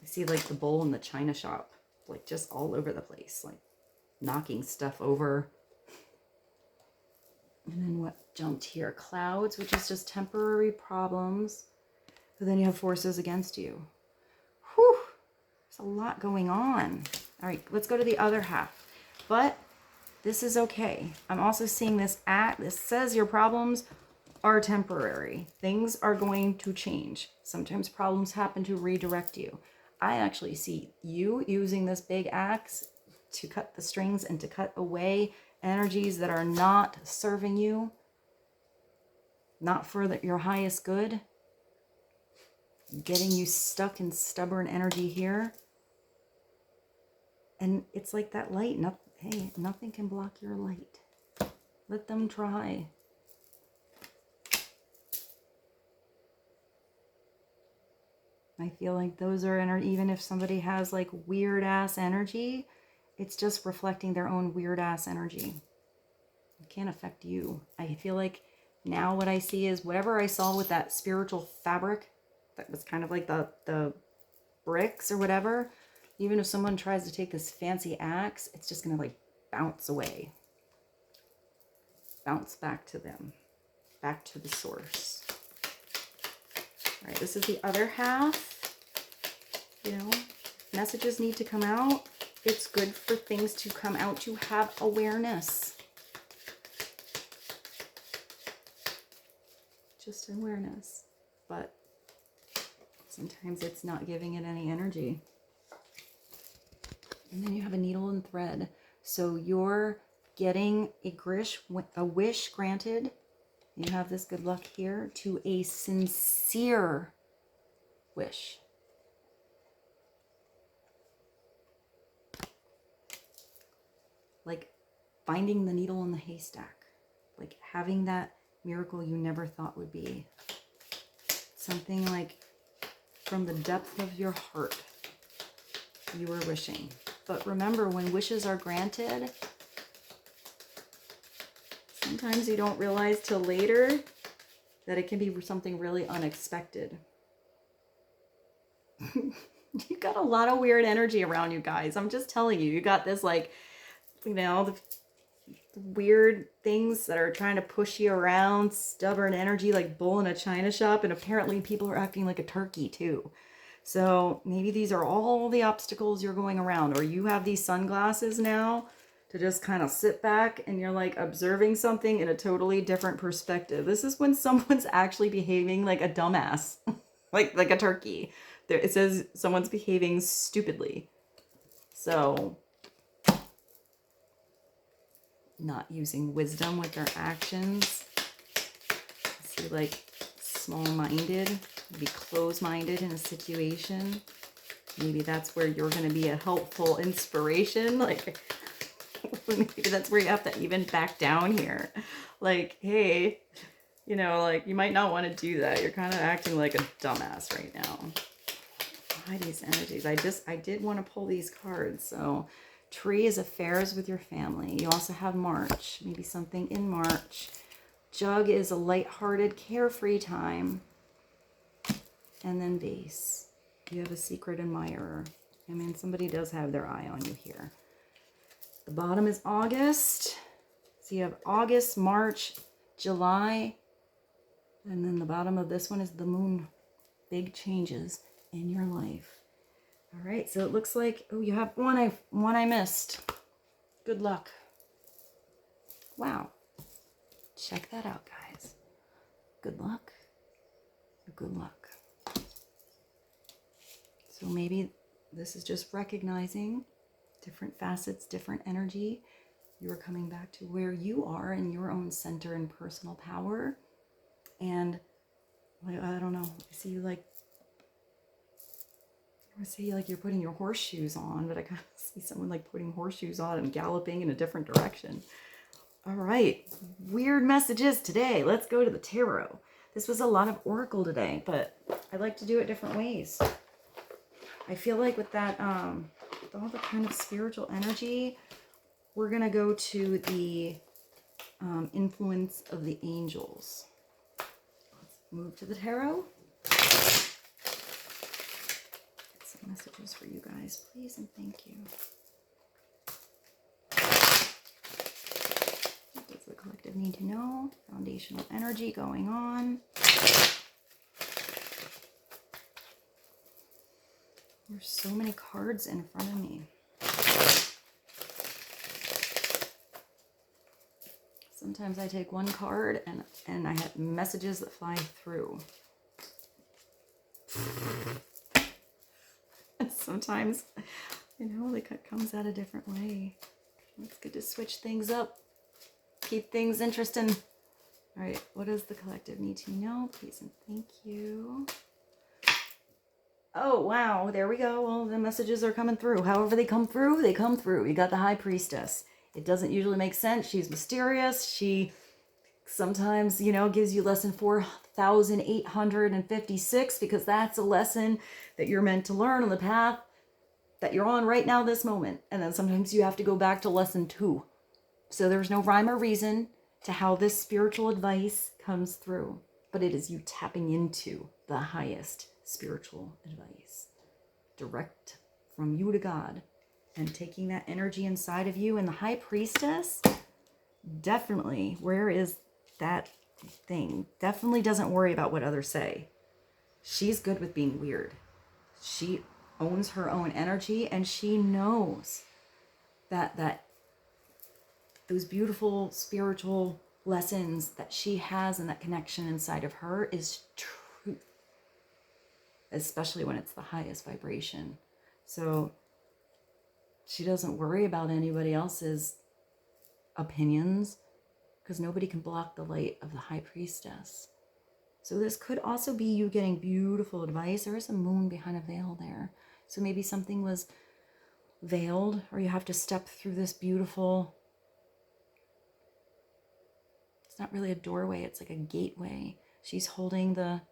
I see like the bowl in the china shop, like just all over the place, like knocking stuff over. And then what jumped here? Clouds, which is just temporary problems. But then you have forces against you. Whew, there's a lot going on. All right, let's go to the other half. But this is okay. I'm also seeing this says your problems are temporary. Things are going to change. Sometimes problems happen to redirect you. I actually see you using this big axe to cut the strings and to cut away energies that are not serving you, not for your highest good, getting you stuck in stubborn energy here. And it's like that light. Hey, nothing can block your light. Let them try. I feel like those are, even if somebody has like weird ass energy, it's just reflecting their own weird ass energy. It can't affect you. I feel like now what I see is whatever I saw with that spiritual fabric that was kind of like the bricks or whatever. Even if someone tries to take this fancy axe, it's just going to like bounce away. Bounce back to them. Back to the source. All right, this is the other half. You know, messages need to come out. It's good for things to come out to have awareness. Just awareness. But sometimes it's not giving it any energy. And then you have a needle and thread. So you're getting a wish granted. You have this good luck here to a sincere wish. Like finding the needle in the haystack. Like having that miracle you never thought would be. Something like from the depth of your heart you were wishing. But remember, when wishes are granted, sometimes you don't realize till later that it can be something really unexpected. You got a lot of weird energy around you guys. I'm just telling you, you got this like, you know, the weird things that are trying to push you around, stubborn energy like bull in a china shop, and apparently people are acting like a turkey too. So maybe these are all the obstacles you're going around, or you have these sunglasses now to just kind of sit back and you're like observing something in a totally different perspective. This is when someone's actually behaving like a dumbass, like a turkey. There, it says someone's behaving stupidly. So not using wisdom with their actions. See, like small-minded, be close-minded in a situation. Maybe that's where you're going to be a helpful inspiration. Like, maybe that's where you have to even back down here. Like, hey, you know, like you might not want to do that. You're kind of acting like a dumbass right now. Why these energies? I did want to pull these cards. So tree is affairs with your family. You also have March, maybe something in March. Jug is a lighthearted, carefree time. And then base. You have a secret admirer. I mean, somebody does have their eye on you here. The bottom is August. So you have August, March, July. And then the bottom of this one is the moon. Big changes in your life. All right, so it looks like, oh, you have one I missed. Good luck. Wow. Check that out, guys. Good luck. Good luck. So maybe this is just recognizing different facets, different energy. You are coming back to where you are in your own center and personal power. And like, I don't know, I see you like, I see like you're putting your horseshoes on, but I kind of see someone like putting horseshoes on and galloping in a different direction. All right, weird messages today. Let's go to the tarot. This was a lot of oracle today, but I like to do it different ways. I feel like with that, with all the kind of spiritual energy, we're going to go to the influence of the angels. Let's move to the tarot. Get some messages for you guys, please, and thank you. What does the collective need to know? Foundational energy going on. There's so many cards in front of me. Sometimes I take one card and I have messages that fly through. And sometimes, you know, like it comes out a different way. It's good to switch things up. Keep things interesting. All right, what does the collective need to know? Please and thank you. Oh, wow, there we go. Well, the messages are coming through. However they come through, they come through. You got the High Priestess. It doesn't usually make sense. She's mysterious. She sometimes, you know, gives you lesson 4,856 because that's a lesson that you're meant to learn on the path that you're on right now, this moment. And then sometimes you have to go back to lesson 2. So there's no rhyme or reason to how this spiritual advice comes through, but it is you tapping into the highest spiritual advice direct from you to God and taking that energy inside of you. And the High Priestess, definitely, where is that thing? Definitely doesn't worry about what others say. She's good with being weird. She owns her own energy, and she knows that those beautiful spiritual lessons that she has and that connection inside of her is truth, especially when it's the highest vibration. So she doesn't worry about anybody else's opinions because nobody can block the light of the High Priestess. So this could also be you getting beautiful advice. There is a moon behind a veil there. So maybe something was veiled, or you have to step through this beautiful, it's not really a doorway, it's like a gateway. She's holding the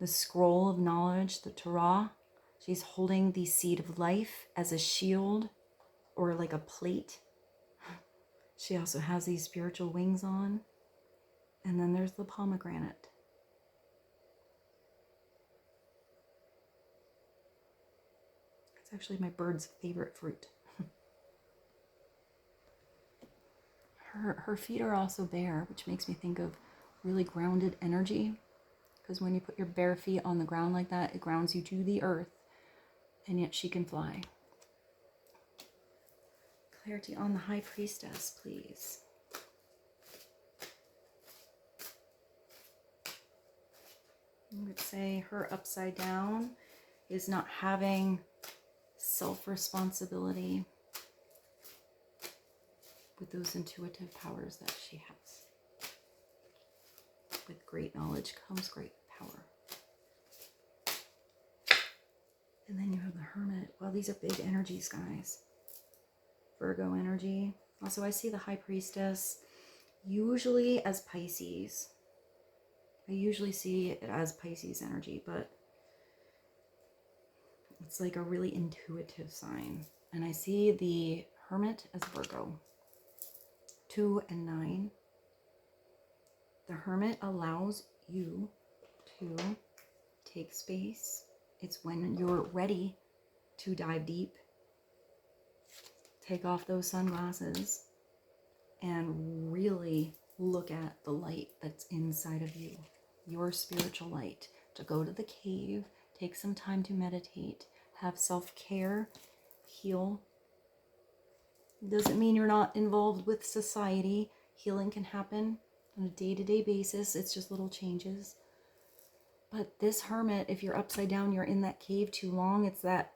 scroll of knowledge, the Torah. She's holding the seed of life as a shield or like a plate. She also has these spiritual wings on. And then there's the pomegranate. It's actually my bird's favorite fruit. Her feet are also bare, which makes me think of really grounded energy. Because when you put your bare feet on the ground like that, it grounds you to the earth. And yet she can fly. Clarity on the High Priestess, please. I would say her upside down is not having self-responsibility with those intuitive powers that she has. With great knowledge comes great power. And then you have the Hermit. Well, these are big energies, guys. Virgo energy. Also, I see the High Priestess usually as Pisces. I usually see it as Pisces energy, but it's like a really intuitive sign. And I see the Hermit as Virgo. 2 and 9. The Hermit allows you to take space. It's when you're ready to dive deep. Take off those sunglasses and really look at the light that's inside of you. Your spiritual light. To go to the cave, take some time to meditate, have self-care, heal. Doesn't mean you're not involved with society. Healing can happen on a day-to-day basis. It's just little changes. But this Hermit, if you're upside down, you're in that cave too long, it's that,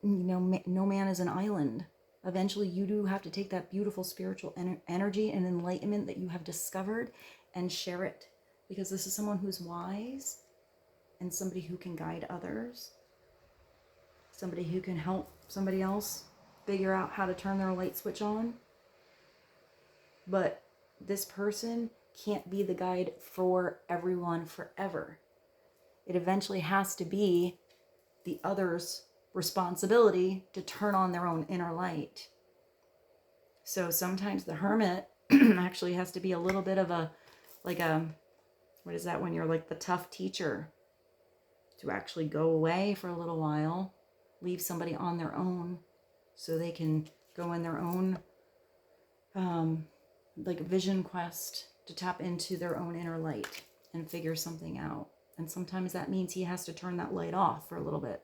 you know, no man is an island. Eventually, you do have to take that beautiful spiritual energy and enlightenment that you have discovered and share it. Because this is someone who's wise and somebody who can guide others. Somebody who can help somebody else figure out how to turn their light switch on. But this person can't be the guide for everyone forever. It eventually has to be the other's responsibility to turn on their own inner light. So sometimes the Hermit actually has to be a little bit of a, like a, what is that when you're like the tough teacher? To actually go away for a little while, leave somebody on their own so they can go in their own like vision quest to tap into their own inner light and figure something out. And sometimes that means he has to turn that light off for a little bit.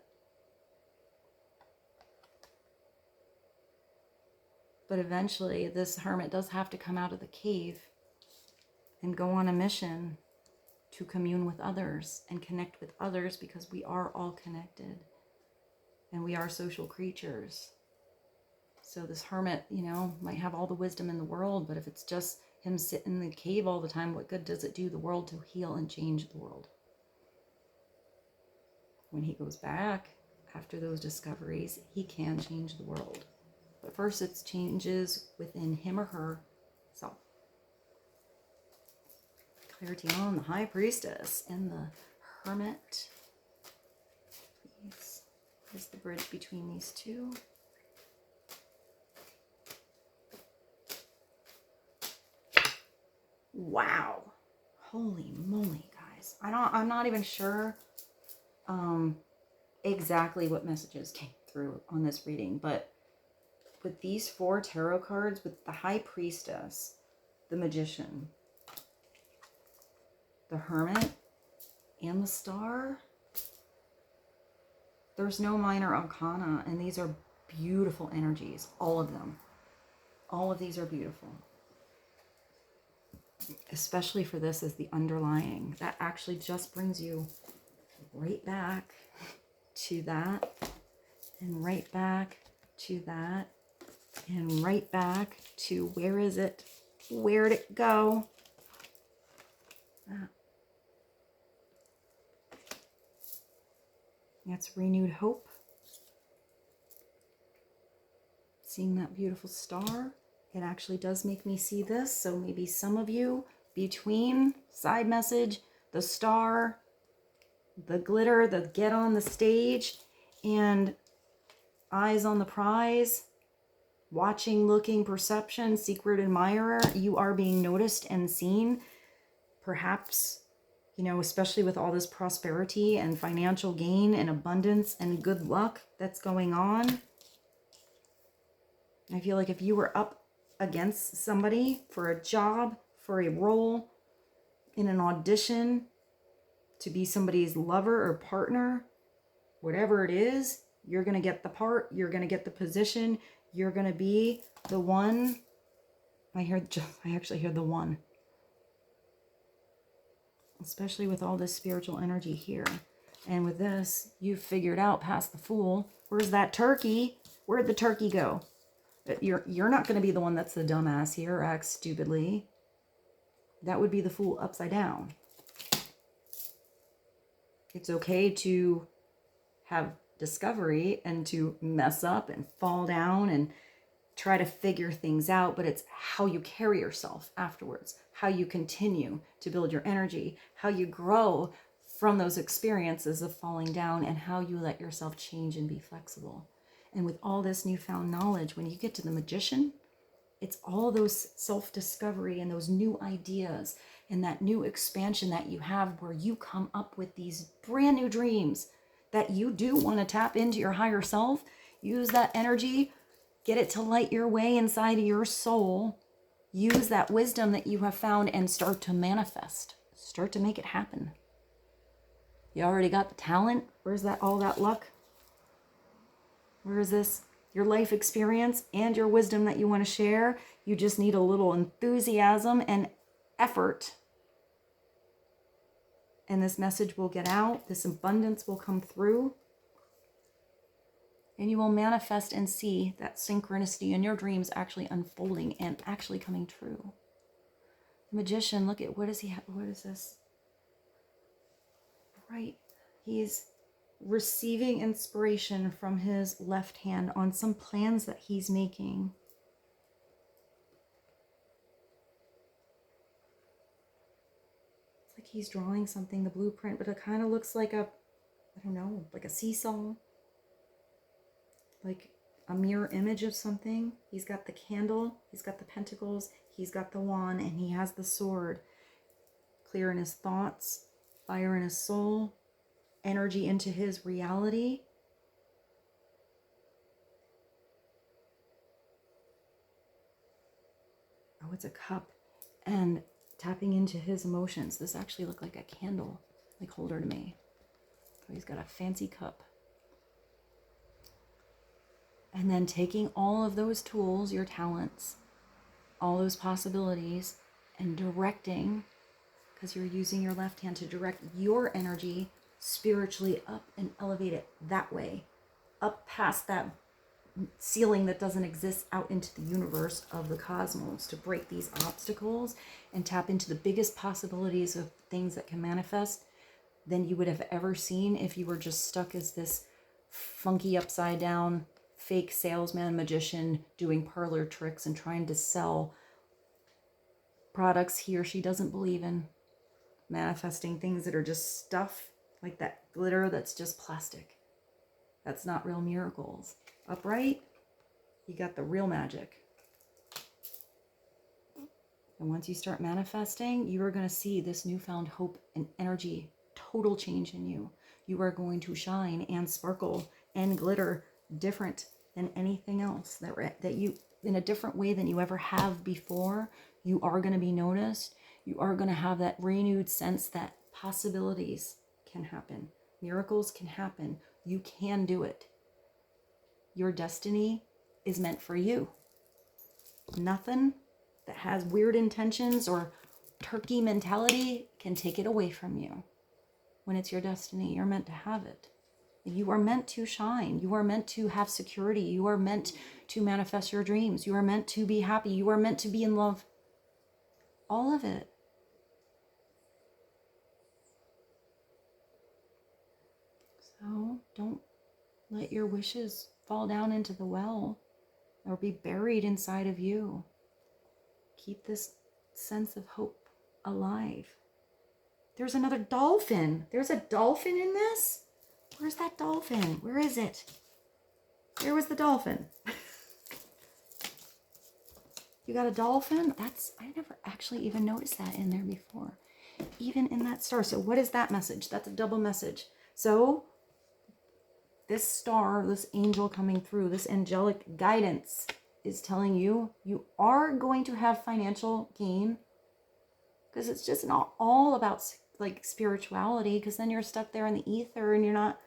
But eventually this hermit does have to come out of the cave and go on a mission to commune with others and connect with others, because we are all connected and we are social creatures. So this hermit, you know, might have all the wisdom in the world, but if it's just him sitting in the cave all the time, what good does it do the world to heal and change the world? When he goes back after those discoveries, he can change the world. But first it's changes within him or her self. Clarity on the High Priestess and the Hermit. Here's the bridge between these two. Wow. Holy moly, guys. I'm not even sure exactly what messages came through on this reading, but with these 4 tarot cards, with the High Priestess, the Magician, the Hermit, and the Star, there's no minor arcana, and these are beautiful energies, all of them. All of these are beautiful. Especially for this as the underlying. That actually just brings you right back to that, and right back to that, and right back to, where is it? Where'd it go? Ah. That's renewed hope. Seeing that beautiful star. It actually does make me see this. So maybe some of you, between side message, the star, the glitter, the get on the stage, and eyes on the prize, watching, looking, perception, secret admirer, you are being noticed and seen. Perhaps, you know, especially with all this prosperity and financial gain and abundance and good luck that's going on. I feel like if you were up against somebody for a job, for a role, in an audition, to be somebody's lover or partner, whatever it is, you're going to get the part, you're going to get the position, you're going to be the one. I actually hear the one. Especially with all this spiritual energy here. And with this, you've figured out past the fool. Where's that turkey? Where'd the turkey go? You're not going to be the one that's the dumbass here or acts stupidly. That would be the fool upside down. It's okay to have discovery and to mess up and fall down and try to figure things out, but it's how you carry yourself afterwards, how you continue to build your energy, how you grow from those experiences of falling down, and how you let yourself change and be flexible. And with all this newfound knowledge, when you get to the Magician, it's all those self-discovery and those new ideas and that new expansion that you have, where you come up with these brand new dreams that you do want to tap into your higher self. Use that energy, get it to light your way inside of your soul. Use that wisdom that you have found and start to manifest. Start to make it happen. You already got the talent. Where's that, all that luck? Where is this? Your life experience and your wisdom that you want to share. You just need a little enthusiasm and effort. And this message will get out. This abundance will come through. And you will manifest and see that synchronicity in your dreams actually unfolding and actually coming true. The Magician, look at, what is he? What is this? Right. He's receiving inspiration from his left hand on some plans that he's making. It's like he's drawing something, the blueprint, but it kind of looks like a, I don't know, like a seesaw. Like a mirror image of something. He's got the candle, he's got the pentacles, he's got the wand, and he has the sword. Clear in his thoughts, fire in his soul, energy into his reality. Oh, it's a cup. And tapping into his emotions. This actually looked like a candle, like holder to me. So he's got a fancy cup. And then taking all of those tools, your talents, all those possibilities, and directing, because you're using your left hand to direct your energy spiritually up and elevate it that way, up past that ceiling that doesn't exist, out into the universe of the cosmos, to break these obstacles and tap into the biggest possibilities of things that can manifest than you would have ever seen if you were just stuck as this funky upside down fake salesman magician doing parlor tricks and trying to sell products he or she doesn't believe in, manifesting things that are just stuff like that glitter that's just plastic. That's not real miracles. Upright, you got the real magic. And once you start manifesting, you are going to see this newfound hope and energy, total change in you. You are going to shine and sparkle and glitter different than anything else, that you, in a different way than you ever have before. You are going to be noticed. You are going to have that renewed sense that possibilities can happen. Miracles can happen. You can do it. Your destiny is meant for you. Nothing that has weird intentions or turkey mentality can take it away from you. When it's your destiny, you're meant to have it. You are meant to shine. You are meant to have security. You are meant to manifest your dreams. You are meant to be happy. You are meant to be in love. All of it. So don't let your wishes fall down into the well or be buried inside of you. Keep this sense of hope alive. There's another dolphin. There's a dolphin in this? Where's that dolphin? Where is it? Where was the dolphin? You got a dolphin? I never actually even noticed that in there before. Even in that star. So what is that message? That's a double message. So this star, this angel coming through, this angelic guidance is telling you, you are going to have financial gain, because it's just not all about like spirituality, because then you're stuck there in the ether and you're not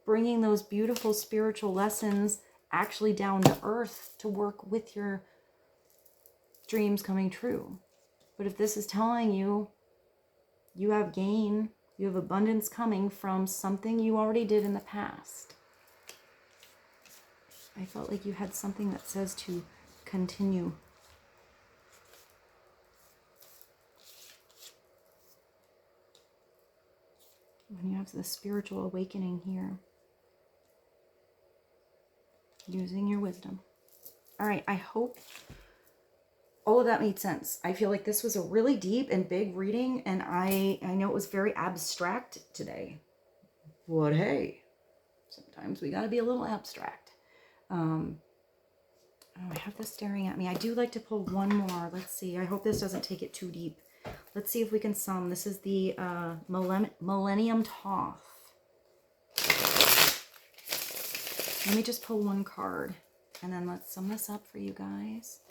bringing those beautiful spiritual lessons actually down to earth to work with your dreams coming true. But if this is telling you, you have gain, you have abundance coming from something you already did in the past. I felt like you had something that says to continue. When you have the spiritual awakening here, using your wisdom. All right, I hope all of that made sense. I feel like this was a really deep and big reading, and I know it was very abstract today. But hey, sometimes we got to be a little abstract. Oh, I have this staring at me. I do like to pull one more. Let's see. I hope this doesn't take it too deep. Let's see if we can sum. This is the Millennium Toth. Let me just pull one card, and then let's sum this up for you guys.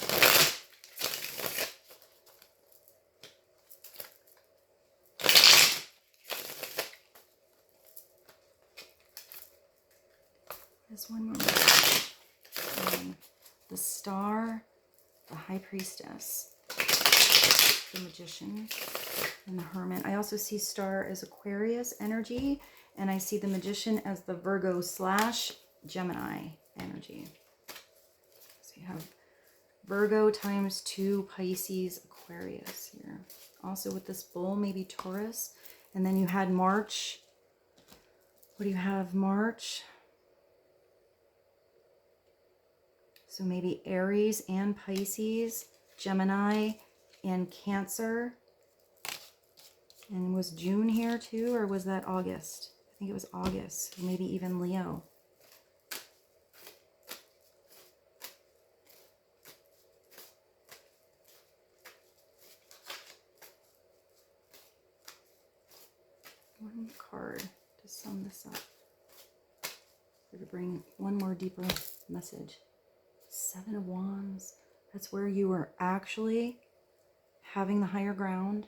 There's one more. The Star, the High Priestess, the Magician, and the Hermit. I also see Star as Aquarius energy, and I see the Magician as the Virgo / Gemini energy. So you have Virgo times 2, Pisces, Aquarius here. Also with this Bull, maybe Taurus. And then you had March. What do you have? March. So maybe Aries and Pisces, Gemini and Cancer. And was June here too, or was that August? I think it was August. Maybe even Leo. One card to sum this up. Or to bring one more deeper message. 7 of Wands. That's where you are actually having the higher ground,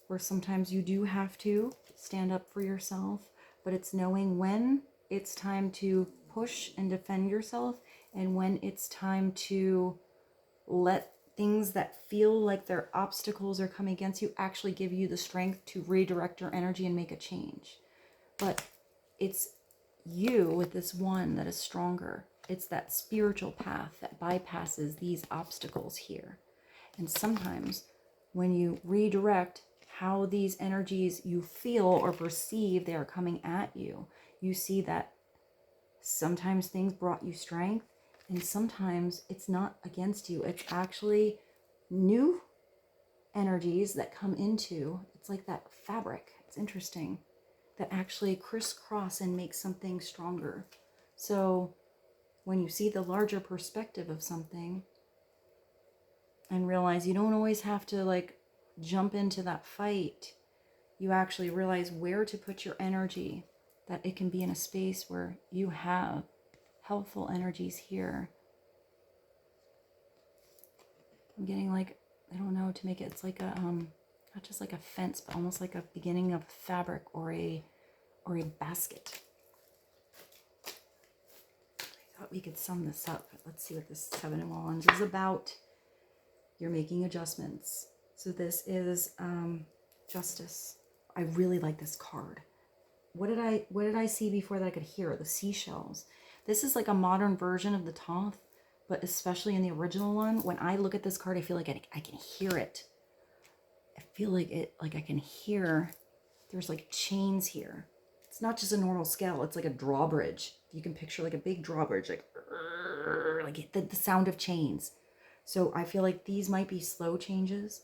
where sometimes you do have to stand up for yourself, but it's knowing when it's time to push and defend yourself And when it's time to let things that feel like they're obstacles are coming against you actually give you the strength to redirect your energy and make a change. But it's you with this one that is stronger. It's that spiritual path that bypasses these obstacles here. And sometimes when you redirect how these energies you feel or perceive they are coming at you, you see that sometimes things brought you strength, and sometimes it's not against you. It's actually new energies that come into, it's like that fabric. It's interesting, that actually crisscross and make something stronger. So when you see the larger perspective of something and realize you don't always have to like jump into that fight, you actually realize where to put your energy, that it can be in a space where you have helpful energies here. I'm getting like, I don't know, to make it, it's like a not just like a fence, but almost like a beginning of fabric or a basket. I thought we could sum this up. Let's see what this Seven of Wands is about. You're making adjustments. So this is justice. I really like this card. What did I see before that I could hear? The seashells. This is like a modern version of the Thoth, but especially in the original one, when I look at this card, I feel like I can hear it. I feel like I can hear, there's like chains here. It's not just a normal scale, it's like a drawbridge. You can picture like a big drawbridge, like the sound of chains. So I feel like these might be slow changes,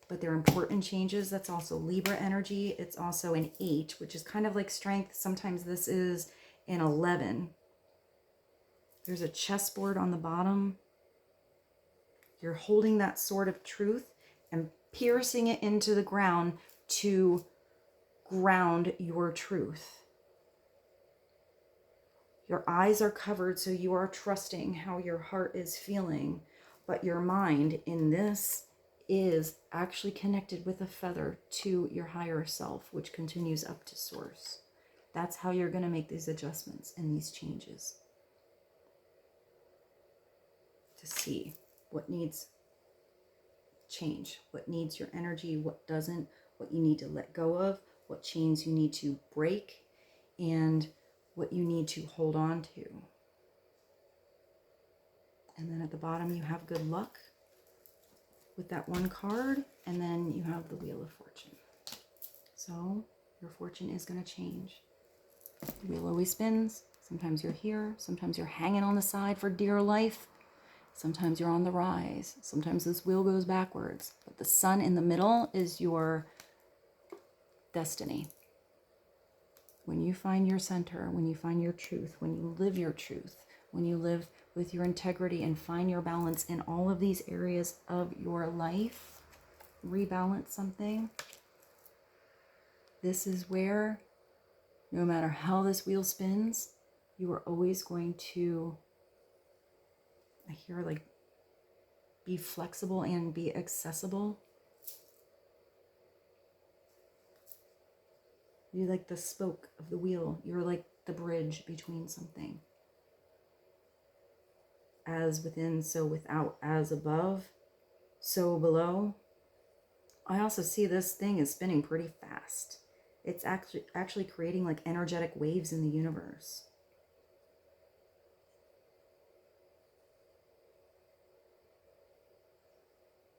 but they're important changes. That's also Libra energy. It's also an 8, which is kind of like strength. Sometimes this is an 11. There's a chessboard on the bottom. You're holding that sword of truth and piercing it into the ground to ground your truth. Your eyes are covered, so you are trusting how your heart is feeling, but your mind in this is actually connected with a feather to your higher self, which continues up to source. That's how you're going to make these adjustments and these changes. To see what needs change, what needs your energy, what doesn't, what you need to let go of, what chains you need to break, and what you need to hold on to. And then at the bottom you have good luck with that one card, and then you have the Wheel of Fortune. So your fortune is going to change. The wheel always spins. Sometimes you're here, sometimes you're hanging on the side for dear life. Sometimes you're on the rise. Sometimes this wheel goes backwards. But the sun in the middle is your destiny. When you find your center, when you find your truth, when you live your truth, when you live with your integrity and find your balance in all of these areas of your life, rebalance something, this is where, no matter how this wheel spins, you are always going to, I hear like, be flexible and be accessible. You're like the spoke of the wheel. You're like the bridge between something. As within, so without. As above, so below. I also see this thing is spinning pretty fast. It's actually creating like energetic waves in the universe.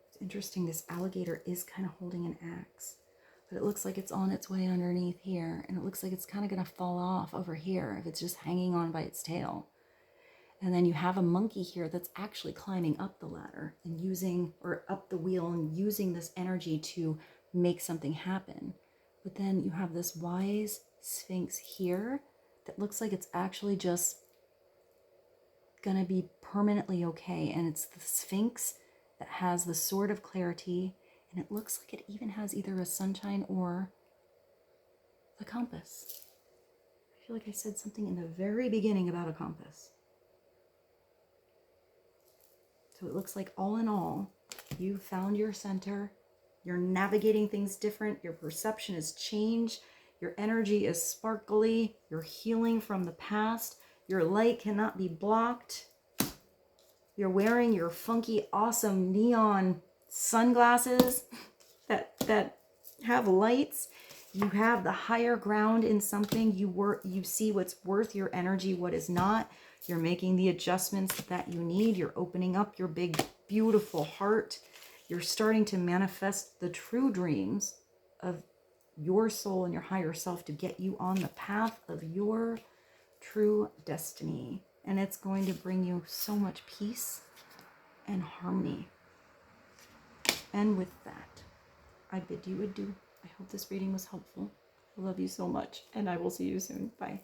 It's interesting, this alligator is kind of holding an axe, but it looks like it's on its way underneath here, and it looks like it's kind of going to fall off over here if it's just hanging on by its tail. And then you have a monkey here that's actually climbing up the ladder and using, or up the wheel and using this energy to make something happen. But then you have this wise sphinx here that looks like it's actually just gonna be permanently okay. And it's the sphinx that has the sword of clarity, and it looks like it even has either a sunshine or a compass. I feel like I said something in the very beginning about a compass. So it looks like all in all, you found your center, you're navigating things different, your perception has changed, your energy is sparkly, you're healing from the past, your light cannot be blocked. You're wearing your funky, awesome neon sunglasses that have lights. You have the higher ground in something. You see what's worth your energy, what is not. You're making the adjustments that you need. You're opening up your big, beautiful heart. You're starting to manifest the true dreams of your soul and your higher self to get you on the path of your true destiny. And it's going to bring you so much peace and harmony. And with that, I bid you adieu. I hope this reading was helpful. I love you so much, and I will see you soon. Bye.